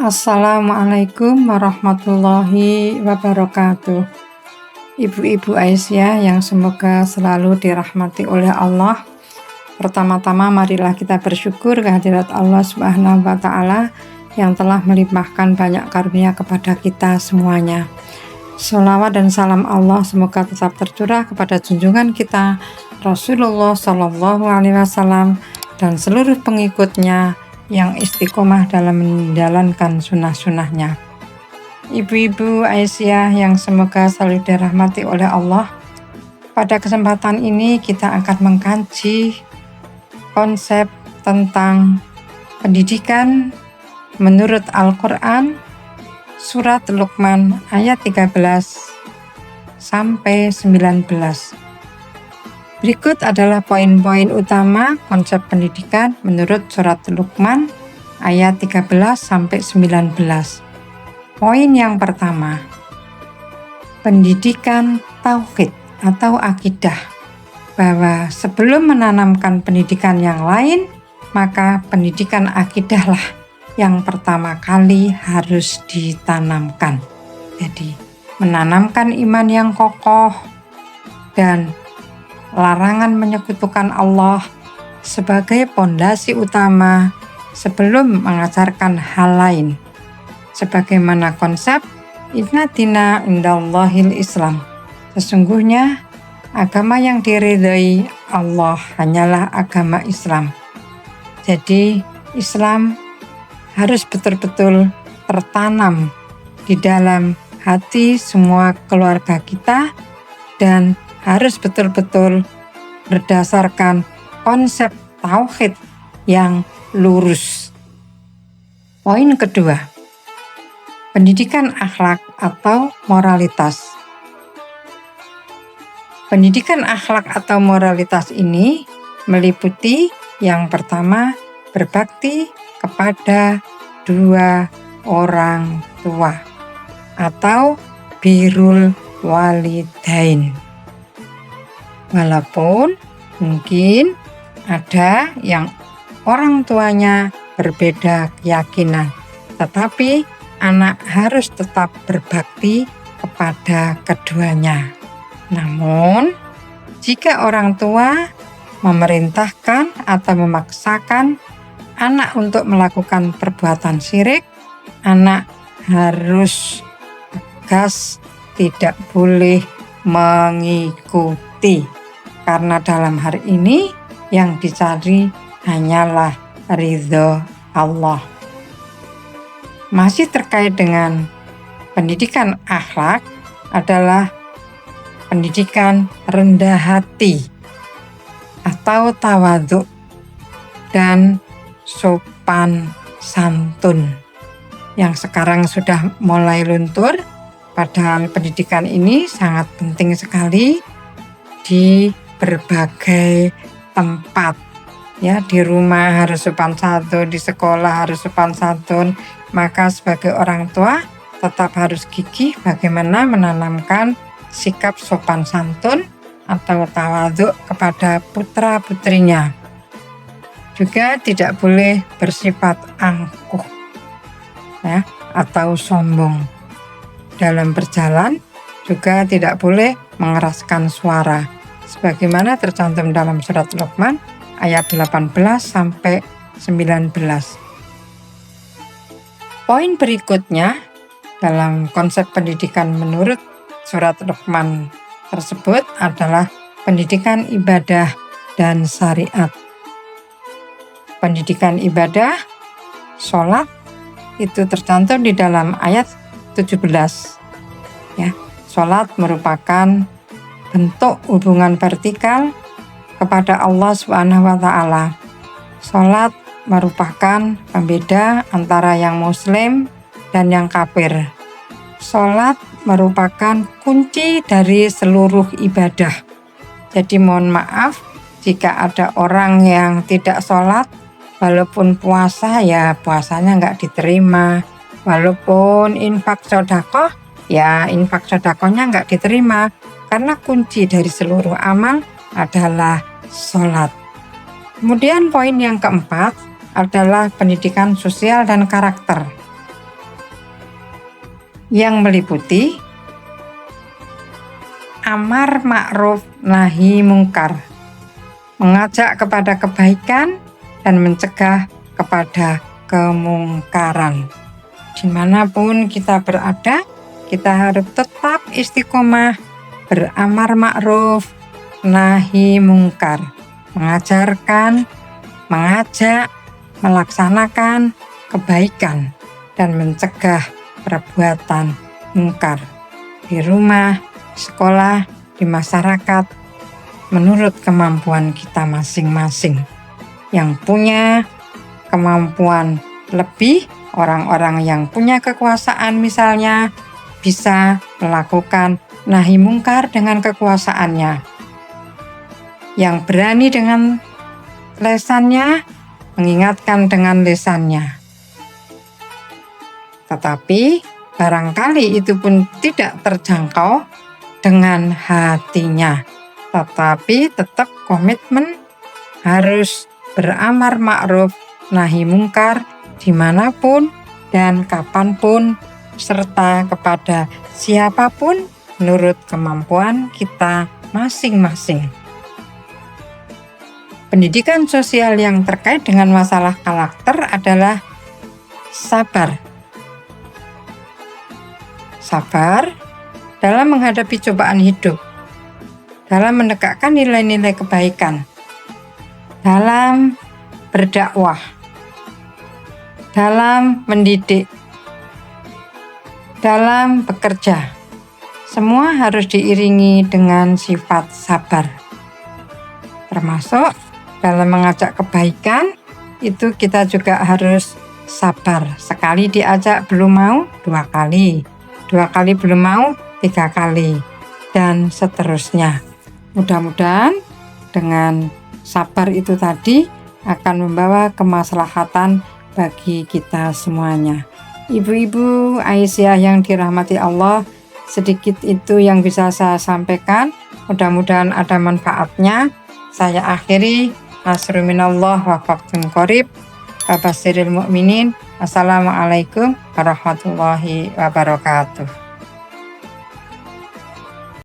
Assalamualaikum warahmatullahi wabarakatuh. Ibu-ibu Aisyah yang semoga selalu dirahmati oleh Allah. Pertama-tama marilah kita bersyukur kehadirat Allah Subhanahu wa Ta'ala yang telah melimpahkan banyak karunia kepada kita semuanya. Sholawat dan salam Allah semoga tetap tercurah kepada junjungan kita Rasulullah Shallallahu Alaihi Wasallam dan seluruh pengikutnya yang istiqomah dalam menjalankan sunnah-sunnahnya. Ibu-ibu Aisyah yang semoga selalu dirahmati oleh Allah, pada kesempatan ini kita akan mengkaji konsep tentang pendidikan menurut Al-Quran, surat Luqman ayat 13 sampai 19. Berikut adalah poin-poin utama konsep pendidikan menurut surat Luqman ayat 13 sampai 19. Poin yang pertama, pendidikan tauhid atau akidah, bahwa sebelum menanamkan pendidikan yang lain, maka pendidikan akidahlah yang pertama kali harus ditanamkan. Jadi, menanamkan iman yang kokoh dan larangan menyekutukan Allah sebagai pondasi utama sebelum mengajarkan hal lain. Sebagaimana konsep Inna dina indallahil Islam. Sesungguhnya agama yang diridhai Allah hanyalah agama Islam. Jadi Islam harus betul-betul tertanam di dalam hati semua keluarga kita dan harus betul-betul berdasarkan konsep tauhid yang lurus. Poin kedua, pendidikan akhlak atau moralitas. Pendidikan akhlak atau moralitas ini meliputi yang pertama, berbakti kepada dua orang tua atau birrul walidain. Walaupun mungkin ada yang orang tuanya berbeda keyakinan, tetapi anak harus tetap berbakti kepada keduanya. Namun, jika orang tua memerintahkan atau memaksakan anak untuk melakukan perbuatan syirik, anak harus tegas tidak boleh mengikuti. Karena dalam hari ini yang dicari hanyalah ridho Allah. Masih terkait dengan pendidikan akhlak adalah pendidikan rendah hati atau tawadhu dan sopan santun yang sekarang sudah mulai luntur. Padahal pendidikan ini sangat penting sekali di berbagai tempat, ya, di rumah harus sopan santun, di sekolah harus sopan santun. Maka sebagai orang tua tetap harus gigih bagaimana menanamkan sikap sopan santun atau tawadhu kepada putra-putrinya. Juga tidak boleh bersifat angkuh, ya, atau sombong. Dalam berjalan juga tidak boleh mengeraskan suara, sebagaimana tercantum dalam surat Luqman ayat 18 sampai 19. Poin berikutnya dalam konsep pendidikan menurut surat Luqman tersebut adalah pendidikan ibadah dan syariat. Pendidikan ibadah, sholat, itu tercantum di dalam ayat 17. Ya, sholat merupakan bentuk hubungan vertikal kepada Allah Subhanahu wa Ta'ala. Salat merupakan pembeda antara yang muslim dan yang kafir. Salat merupakan kunci dari seluruh ibadah. Jadi mohon maaf jika ada orang yang tidak salat, walaupun puasa ya puasanya nggak diterima. Walaupun infak sedekah ya infak sedekahnya nggak diterima. Karena kunci dari seluruh amal adalah sholat. Kemudian poin yang keempat adalah pendidikan sosial dan karakter. yang meliputi amar ma'ruf nahi mungkar, mengajak kepada kebaikan dan mencegah kepada kemungkaran. Dimanapun kita berada, kita harus tetap istiqomah beramar ma'ruf nahi mungkar, mengajarkan, mengajak, melaksanakan kebaikan dan mencegah perbuatan mungkar di rumah, di sekolah, di masyarakat, menurut kemampuan kita masing-masing. Yang punya kemampuan lebih, orang-orang yang punya kekuasaan misalnya, bisa melakukan nahi mungkar dengan kekuasaannya. Yang berani dengan lesannya, mengingatkan dengan lesannya. Tetapi barangkali itu pun tidak terjangkau dengan hatinya. Tetapi tetap komitmen harus beramar ma'ruf nahi mungkar dimanapun dan kapanpun, serta kepada siapapun menurut kemampuan kita masing-masing. Pendidikan sosial yang terkait dengan masalah karakter adalah sabar. Sabar dalam menghadapi cobaan hidup, dalam menegakkan nilai-nilai kebaikan, dalam berdakwah, dalam mendidik, dalam bekerja. Semua harus diiringi dengan sifat sabar. Termasuk dalam mengajak kebaikan, itu kita juga harus sabar. Sekali diajak belum mau, 2 kali. 2 kali belum mau, 3 kali. Dan seterusnya. Mudah-mudahan dengan sabar itu tadi akan membawa kemaslahatan bagi kita semuanya. Ibu-ibu Aisyah yang dirahmati Allah, sedikit itu yang bisa saya sampaikan. Mudah-mudahan ada manfaatnya. Saya akhiri. Nasrun minallah wa fathun qarib. Babasiril mu'minin. Assalamualaikum warahmatullahi wabarakatuh.